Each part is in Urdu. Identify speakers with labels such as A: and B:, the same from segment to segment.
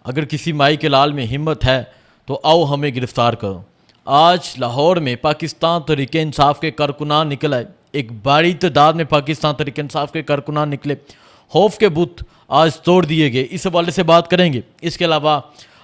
A: اگر کسی مائی کے لال میں ہمت ہے تو آؤ ہمیں گرفتار کرو۔ آج لاہور میں پاکستان تحریک انصاف کے کارکنان نکل آئے، ایک بڑی تعداد میں پاکستان تحریک انصاف کے کارکنان نکلے، خوف کے بت آج توڑ دیے گئے، اس حوالے سے بات کریں گے۔ اس کے علاوہ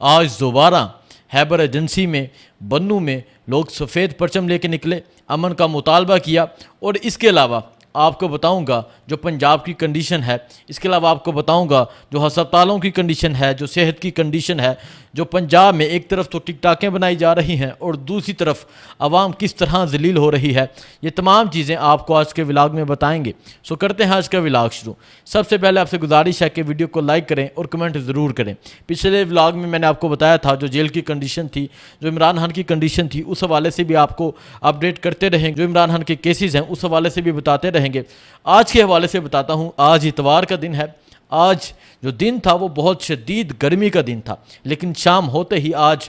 A: آج دوبارہ خیبر ایجنسی میں بنوں میں لوگ سفید پرچم لے کے نکلے، امن کا مطالبہ کیا، اور اس کے علاوہ آپ کو بتاؤں گا جو پنجاب کی کنڈیشن ہے، اس کے علاوہ آپ کو بتاؤں گا جو ہسپتالوں کی کنڈیشن ہے، جو صحت کی کنڈیشن ہے، جو پنجاب میں ایک طرف تو ٹک ٹاکیں بنائی جا رہی ہیں اور دوسری طرف عوام کس طرح ذلیل ہو رہی ہے، یہ تمام چیزیں آپ کو آج کے ولاگ میں بتائیں گے۔ سو کرتے ہیں آج کا ولاگ شروع۔ سب سے پہلے آپ سے گزارش ہے کہ ویڈیو کو لائک کریں اور کمنٹ ضرور کریں۔ پچھلے ولاگ میں نے آپ کو بتایا تھا جو جیل کی کنڈیشن تھی، جو عمران خان کی کنڈیشن تھی، اس حوالے سے بھی آپ کو اپڈیٹ کرتے رہیں گے، جو عمران خان کے کیسز ہیں اس حوالے سے بھی بتاتے رہیں گے۔ آج کے حوالے سے بتاتا ہوں، آج اتوار کا دن ہے۔ آج جو دن تھا وہ بہت شدید گرمی کا دن تھا، لیکن شام ہوتے ہی آج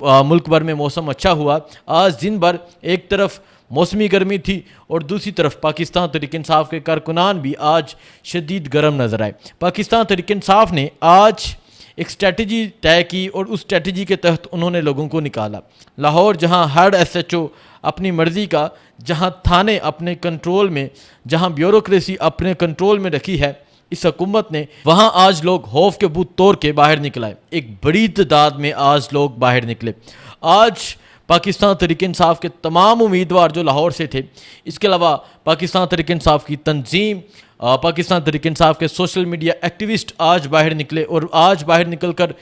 A: ملک بھر میں موسم اچھا ہوا۔ آج دن بھر ایک طرف موسمی گرمی تھی اور دوسری طرف پاکستان تحریک انصاف کے کارکنان بھی آج شدید گرم نظر آئے۔ پاکستان تحریک انصاف نے آج ایک اسٹریٹجی طے کی اور اس اسٹریٹجی کے تحت انہوں نے لوگوں کو نکالا۔ لاہور جہاں ہر ایس ایچ او اپنی مرضی کا، جہاں تھانے اپنے کنٹرول میں، جہاں بیوروکریسی اپنے کنٹرول میں رکھی ہے اس حکومت نے، وہاں آج لوگ خوف کے بت توڑ کے باہر نکلائے۔ ایک بڑی تعداد میں آج لوگ باہر نکلے۔ آج پاکستان تحریک انصاف کے تمام امیدوار جو لاہور سے تھے، اس کے علاوہ پاکستان تحریک انصاف کی تنظیم، پاکستان تحریک انصاف کے سوشل میڈیا ایکٹیوسٹ آج باہر نکلے اور آج باہر نکل کر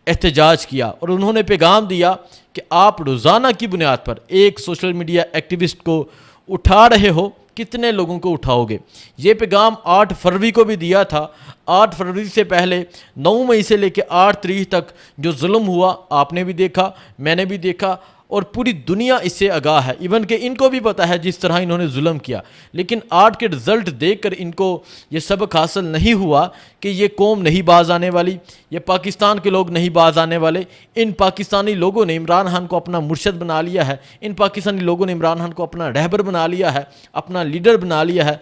A: احتجاج کیا، اور انہوں نے پیغام دیا کہ آپ روزانہ کی بنیاد پر ایک سوشل میڈیا ایکٹیوسٹ کو اٹھا رہے ہو، کتنے لوگوں کو اٹھاؤ گے؟ یہ پیغام 8 فروری کو بھی دیا تھا۔ 8 فروری سے پہلے 9 مئی سے لے کے 8 تاریخ تک جو ظلم ہوا آپ نے بھی دیکھا، میں نے بھی دیکھا، اور پوری دنیا اس سے آگاہ ہے۔ ایون کہ ان کو بھی پتہ ہے جس طرح انہوں نے ظلم کیا، لیکن 8 کے رزلٹ دیکھ کر ان کو یہ سبق حاصل نہیں ہوا کہ یہ قوم نہیں باز آنے والی، یہ پاکستان کے لوگ نہیں باز آنے والے۔ ان پاکستانی لوگوں نے عمران خان کو اپنا مرشد بنا لیا ہے، ان پاکستانی لوگوں نے عمران خان کو اپنا رہبر بنا لیا ہے، اپنا لیڈر بنا لیا ہے۔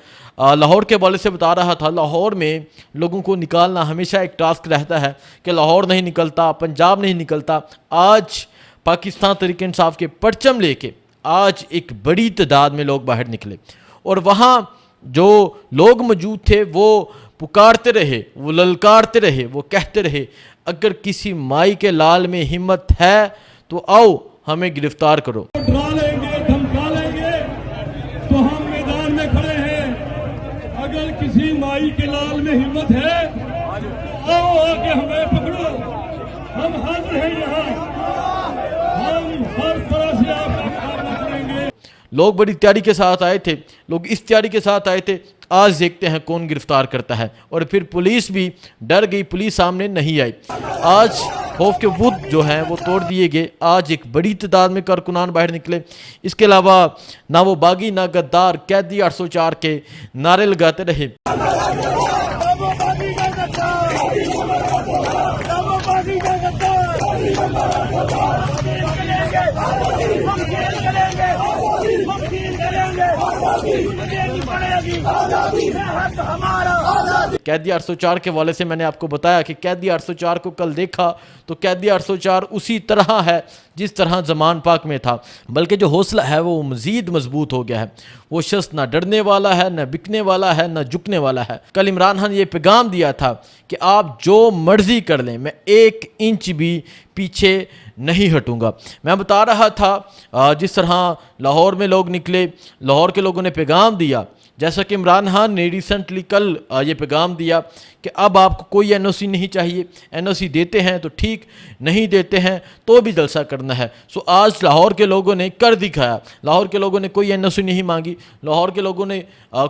A: لاہور کے حوالے سے بتا رہا تھا، لاہور میں لوگوں کو نکالنا ہمیشہ ایک ٹاسک رہتا ہے کہ لاہور نہیں نکلتا، پنجاب نہیں نکلتا۔ آج پاکستان تحریک انصاف کے پرچم لے کے آج ایک بڑی تعداد میں لوگ باہر نکلے، اور وہاں جو لوگ موجود تھے وہ پکارتے رہے، وہ للکارتے رہے، وہ کہتے رہے اگر کسی مائی کے لال میں ہمت ہے تو آؤ ہمیں گرفتار کرو۔
B: ڈرا لیں گے، دھمکا لیں گے تو ہم میدان میں کھڑے ہیں۔ اگر کسی مائی کے لال میں ہمت ہے تو آؤ آ کے ہمیں پکڑو، ہم حاضر ہیں یہاں، ہم ہر طرح سے آپ کا مقابلہ کریں گے۔
A: لوگ بڑی تیاری کے ساتھ آئے تھے، لوگ اس تیاری کے ساتھ آئے تھے۔ آج دیکھتے ہیں کون گرفتار کرتا ہے، اور پھر پولیس بھی ڈر گئی، پولیس سامنے نہیں آئی۔ آج خوف کے بت جو ہیں وہ توڑ دیے گئے۔ آج ایک بڑی تعداد میں کارکنان باہر نکلے۔ اس کے علاوہ نہ وہ باغی نہ غدار، قیدی 804 کے نعرے لگاتے رہے۔ قیدی 804 کے حوالے سے میں نے آپ کو بتایا کہ قیدی 804 کو کل دیکھا تو قیدی 804 اسی طرح ہے جس طرح زمان پاک میں تھا، بلکہ جو حوصلہ ہے وہ مزید مضبوط ہو گیا ہے۔ وہ شخص نہ ڈرنے والا ہے، نہ بکنے والا ہے، نہ جھکنے والا ہے۔ کل عمران خان یہ پیغام دیا تھا کہ آپ جو مرضی کر لیں، میں 1 انچ بھی پیچھے نہیں ہٹوں گا۔ میں بتا رہا تھا جس طرح لاہور میں لوگ نکلے، لاہور کے لوگوں نے پیغام دیا، جیسا کہ عمران خان نے ریسنٹلی کل یہ پیغام دیا کہ اب آپ کو کوئی این او سی نہیں چاہیے، این او سی دیتے ہیں تو ٹھیک، نہیں دیتے ہیں تو بھی جلسہ کرنا ہے۔ سو آج لاہور کے لوگوں نے کر دکھایا۔ لاہور کے لوگوں نے کوئی این او سی نہیں مانگی، لاہور کے لوگوں نے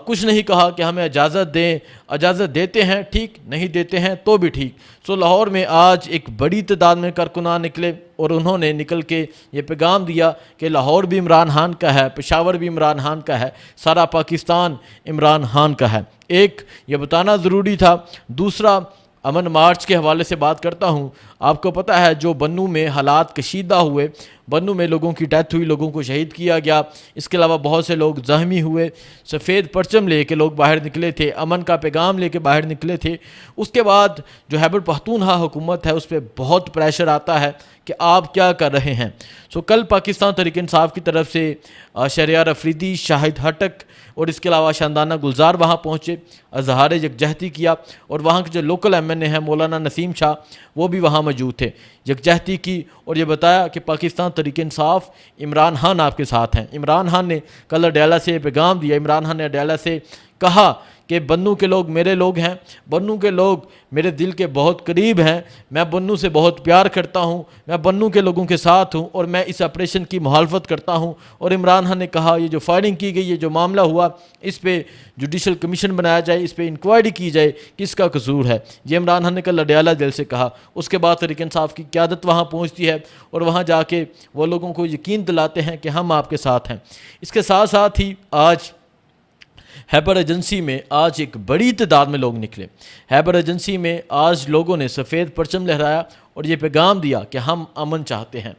A: کچھ نہیں کہا کہ ہمیں اجازت دیں، اجازت دیتے ہیں ٹھیک، نہیں دیتے ہیں تو بھی ٹھیک۔ سو لاہور میں آج ایک بڑی تعداد میں کارکنان نکلے اور انہوں نے نکل کے یہ پیغام دیا کہ لاہور بھی عمران خان کا ہے، پشاور بھی عمران خان کا ہے، سارا پاکستان عمران خان کا ہے۔ ایک یہ بتانا ضروری تھا۔ دوسرا امن مارچ کے حوالے سے بات کرتا ہوں. آپ کو پتہ ہے جو بنوں میں حالات کشیدہ ہوئے, بنوں میں لوگوں کی ڈیتھ ہوئی, لوگوں کو شہید کیا گیا, اس کے علاوہ بہت سے لوگ زخمی ہوئے, سفید پرچم لے کے لوگ باہر نکلے تھے, امن کا پیغام لے کے باہر نکلے تھے. اس کے بعد جو خیبر پختونخوا حکومت ہے اس پہ بہت پریشر آتا ہے کہ آپ کیا کر رہے ہیں. کل پاکستان تحریک انصاف کی طرف سے شہریار افریدی, شاہد ہٹک اور اس کے علاوہ شاندانہ گلزار وہاں پہنچے, اظہار یکجہتی کیا, اور وہاں کے جو لوکل ایم این اے ہیں مولانا نسیم شاہ وہ بھی وہاں موجود تھے, یکجہتی کی اور یہ بتایا کہ پاکستان تحریک انصاف, عمران خان آپ کے ساتھ ہیں. عمران خان نے کل اڈیالہ سے پیغام دیا. عمران خان نے اڈیالہ سے کہا کہ بنوں کے لوگ میرے لوگ ہیں, بنوں کے لوگ میرے دل کے بہت قریب ہیں, میں بنوں سے بہت پیار کرتا ہوں, میں بنوں کے لوگوں کے ساتھ ہوں اور میں اس آپریشن کی مخالفت کرتا ہوں. اور عمران خان نے کہا یہ جو فائرنگ کی گئی, یہ جو معاملہ ہوا, اس پہ جوڈیشل کمیشن بنایا جائے, اس پہ انکوائری کی جائے, کس کا قصور ہے. یہ عمران خان نے کل اڈیالہ جیل سے کہا. اس کے بعد تحریک انصاف کی قیادت وہاں پہنچتی ہے اور وہاں جا کے وہ لوگوں کو یقین دلاتے ہیں کہ ہم آپ کے ساتھ ہیں. اس کے ساتھ ساتھ ہی آج خیبر ایجنسی میں آج ایک بڑی تعداد میں لوگ نکلے. خیبر ایجنسی میں آج لوگوں نے سفید پرچم لہرایا اور یہ پیغام دیا کہ ہم امن چاہتے ہیں,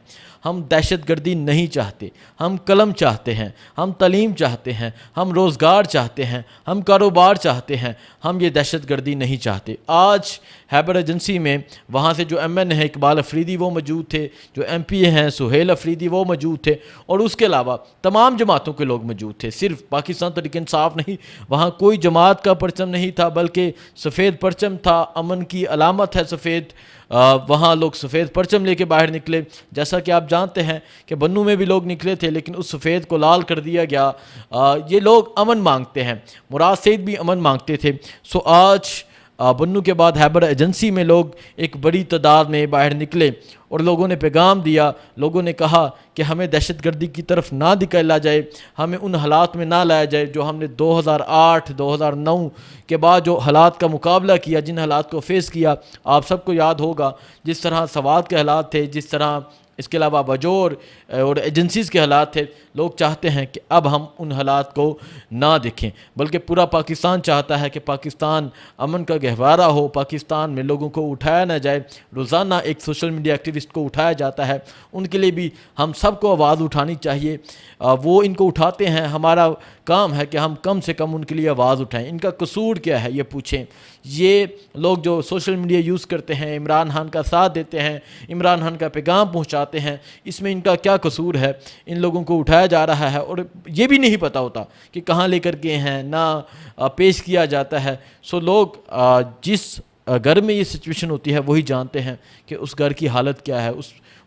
A: ہم دہشت گردی نہیں چاہتے, ہم قلم چاہتے ہیں, ہم تعلیم چاہتے ہیں, ہم روزگار چاہتے ہیں, ہم کاروبار چاہتے ہیں, ہم یہ دہشت گردی نہیں چاہتے. آج خیبر ایجنسی میں وہاں سے جو ایم این ہے اقبال افریدی وہ موجود تھے, جو ایم پی اے ہیں سہیل افریدی وہ موجود تھے, اور اس کے علاوہ تمام جماعتوں کے لوگ موجود تھے. صرف پاکستان تحریک انصاف نہیں, وہاں کوئی جماعت کا پرچم نہیں تھا بلکہ سفید پرچم تھا, امن کی علامت ہے سفید. وہاں لوگ سفید پرچم لے کے باہر نکلے. جیسا کہ آپ جانتے ہیں کہ بنوں میں بھی لوگ نکلے تھے لیکن اس سفید کو لال کر دیا گیا. یہ لوگ امن مانگتے ہیں, مراد سعید بھی امن مانگتے تھے. آج بنوں کے بعد خیبر ایجنسی میں لوگ ایک بڑی تعداد میں باہر نکلے اور لوگوں نے پیغام دیا. لوگوں نے کہا کہ ہمیں دہشت گردی کی طرف نہ دکھایا جائے, ہمیں ان حالات میں نہ لایا جائے جو ہم نے 2008-2009 کے بعد جو حالات کا مقابلہ کیا, جن حالات کو فیس کیا. آپ سب کو یاد ہوگا جس طرح سوات کے حالات تھے, جس طرح اس کے علاوہ بجور اور ایجنسیز کے حالات تھے. لوگ چاہتے ہیں کہ اب ہم ان حالات کو نہ دیکھیں بلکہ پورا پاکستان چاہتا ہے کہ پاکستان امن کا گہوارہ ہو, پاکستان میں لوگوں کو اٹھایا نہ جائے. روزانہ ایک سوشل میڈیا ایکٹیوسٹ کو اٹھایا جاتا ہے, ان کے لیے بھی ہم سب کو آواز اٹھانی چاہیے. وہ ان کو اٹھاتے ہیں, ہمارا کام ہے کہ ہم کم سے کم ان کے لیے آواز اٹھائیں. ان کا قصور کیا ہے یہ پوچھیں. یہ لوگ جو سوشل میڈیا یوز کرتے ہیں, عمران خان کا ساتھ دیتے ہیں, عمران خان کا پیغام پہنچاتے ہیں, اس میں ان کا کیا قصور ہے؟ ان لوگوں کو اٹھایا جا رہا ہے اور یہ بھی نہیں پتہ ہوتا کہ کہاں لے کر کے ہیں, نہ پیش کیا جاتا ہے. لوگ جس گھر میں یہ سچویشن ہوتی ہے وہی جانتے ہیں کہ اس گھر کی حالت کیا ہے,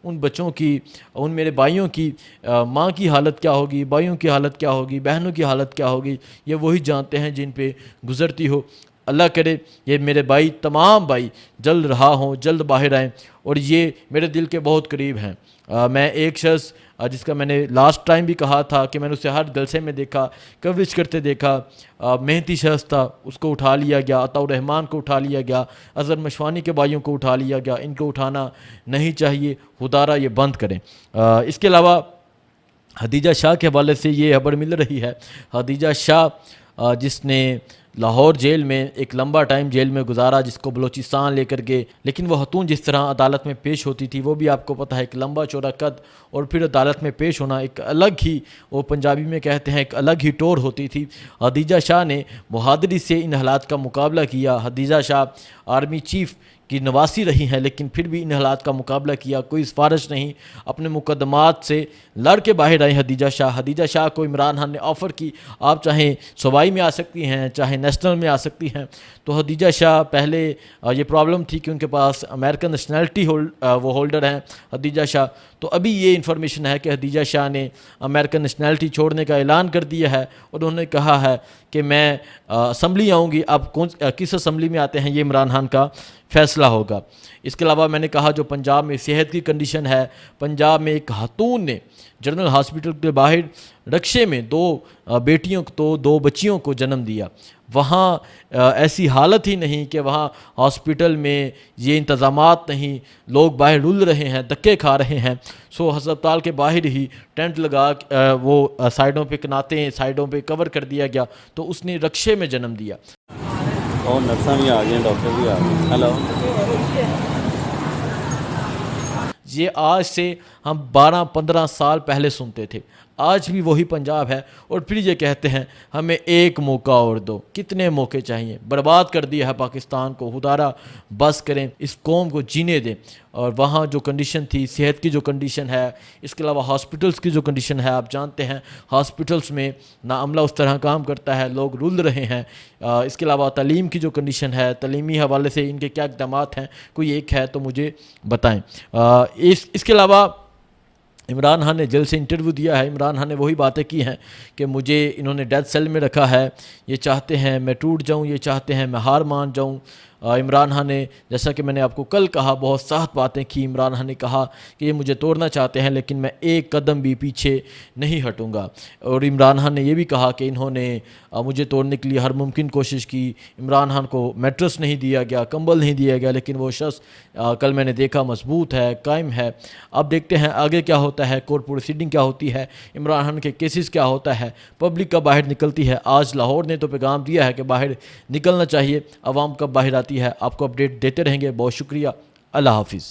A: ان بچوں کی, ان میرے بھائیوں کی ماں کی حالت کیا ہوگی, بھائیوں کی حالت کیا ہوگی, بہنوں کی حالت کیا ہوگی. یہ وہی جانتے ہیں جن پہ گزرتی ہو. اللہ کرے یہ میرے بھائی, تمام بھائی جلد رہا ہوں, جلد باہر آئیں, اور یہ میرے دل کے بہت قریب ہیں. میں ایک شخص جس کا میں نے لاسٹ ٹائم بھی کہا تھا کہ میں نے اسے ہر جلسے میں دیکھا, کوریج کرتے دیکھا, محنتی شخص تھا, اس کو اٹھا لیا گیا. عطاء الرحمان کو اٹھا لیا گیا, اظہر مشوانی کے بھائیوں کو اٹھا لیا گیا. ان کو اٹھانا نہیں چاہیے, خدارہ یہ بند کریں. اس کے علاوہ حدیجہ شاہ کے حوالے سے یہ خبر مل رہی ہے. حدیجہ شاہ جس نے لاہور جیل میں ایک لمبا ٹائم جیل میں گزارا, جس کو بلوچستان لے کر گئے, لیکن وہ خاتون جس طرح عدالت میں پیش ہوتی تھی وہ بھی آپ کو پتہ ہے, ایک لمبا چوڑا قد اور پھر عدالت میں پیش ہونا ایک الگ ہی, وہ پنجابی میں کہتے ہیں ایک الگ ہی ٹور ہوتی تھی. حدیجہ شاہ نے بہادری سے ان حالات کا مقابلہ کیا. حدیجہ شاہ آرمی چیف کی نواسی رہی ہیں لیکن پھر بھی ان حالات کا مقابلہ کیا, کوئی سفارش نہیں, اپنے مقدمات سے لڑ کے باہر آئی حدیجہ شاہ. حدیجہ شاہ کو عمران خان نے آفر کی, آپ چاہیں صوبائی میں آ سکتی ہیں, چاہے نیشنل میں آ سکتی ہیں. تو حدیجہ شاہ, پہلے یہ پرابلم تھی کہ ان کے پاس امریکن نیشنلٹی وہ ہولڈر ہیں حدیجہ شاہ. تو ابھی یہ انفارمیشن ہے کہ حدیجہ شاہ نے امریکن نیشنلٹی چھوڑنے کا اعلان کر دیا ہے اور انہوں نے کہا ہے کہ میں اسمبلی آؤں گی. اب کس اسمبلی میں آتے ہیں یہ عمران خان کا فیصلہ ہوگا. اس کے علاوہ میں نے کہا جو پنجاب میں صحت کی کنڈیشن ہے, پنجاب میں ایک خاتون نے جنرل ہاسپٹل کے باہر رکشے میں 2 بیٹیوں کو, 2 بچیوں کو جنم دیا. وہاں ایسی حالت ہی نہیں کہ وہاں ہاسپٹل میں یہ انتظامات نہیں, لوگ باہر رل رہے ہیں, دھکے کھا رہے ہیں. ہسپتال کے باہر ہی ٹینٹ لگا وہ سائڈوں پہ کناتے ہیں, سائڈوں پہ کور کر دیا گیا, تو اس نے رکشے میں جنم دیا.
C: اور نرساں بھی آ گئی ہیں, ڈاکٹر بھی آ گئے. ہیلو.
A: یہ آج سے ہم 12-15 سال پہلے سنتے تھے, آج بھی وہی پنجاب ہے, اور پھر یہ کہتے ہیں ہمیں ایک موقع اور دو. کتنے موقع چاہیے؟ برباد کر دیا ہے پاکستان کو. خدارا بس کریں, اس قوم کو جینے دیں. اور وہاں جو کنڈیشن تھی, صحت کی جو کنڈیشن ہے, اس کے علاوہ ہاسپٹلس کی جو کنڈیشن ہے, آپ جانتے ہیں ہاسپٹلس میں نا عملہ اس طرح کام کرتا ہے, لوگ رول رہے ہیں. اس کے علاوہ تعلیم کی جو کنڈیشن ہے, تعلیمی حوالے سے ان کے کیا اقدامات ہیں, کوئی ایک ہے تو مجھے بتائیں. اس کے علاوہ عمران خان نے جلد سے انٹرویو دیا ہے. عمران خان نے وہی باتیں کی ہیں کہ مجھے انہوں نے ڈیتھ سیل میں رکھا ہے, یہ چاہتے ہیں میں ٹوٹ جاؤں, یہ چاہتے ہیں میں ہار مان جاؤں. عمران خان نے, جیسا کہ میں نے آپ کو کل کہا, بہت سخت باتیں کی. عمران خان نے کہا کہ یہ مجھے توڑنا چاہتے ہیں لیکن میں ایک قدم بھی پیچھے نہیں ہٹوں گا. اور عمران خان نے یہ بھی کہا کہ انہوں نے مجھے توڑنے کے لیے ہر ممکن کوشش کی. عمران خان کو میٹرس نہیں دیا گیا, کمبل نہیں دیا گیا, لیکن وہ شخص کل میں نے دیکھا مضبوط ہے, قائم ہے. اب دیکھتے ہیں آگے کیا ہوتا ہے, کورٹ پروسیڈنگ کیا ہوتی ہے, عمران خان کے کیسز کیا ہوتا ہے, پبلک کب باہر نکلتی ہے. آج لاہور نے تو پیغام دیا ہے کہ باہر نکلنا چاہیے, عوام کب باہر آتی ہے. آپ کو اپڈیٹ دیتے رہیں گے. بہت شکریہ, اللہ حافظ.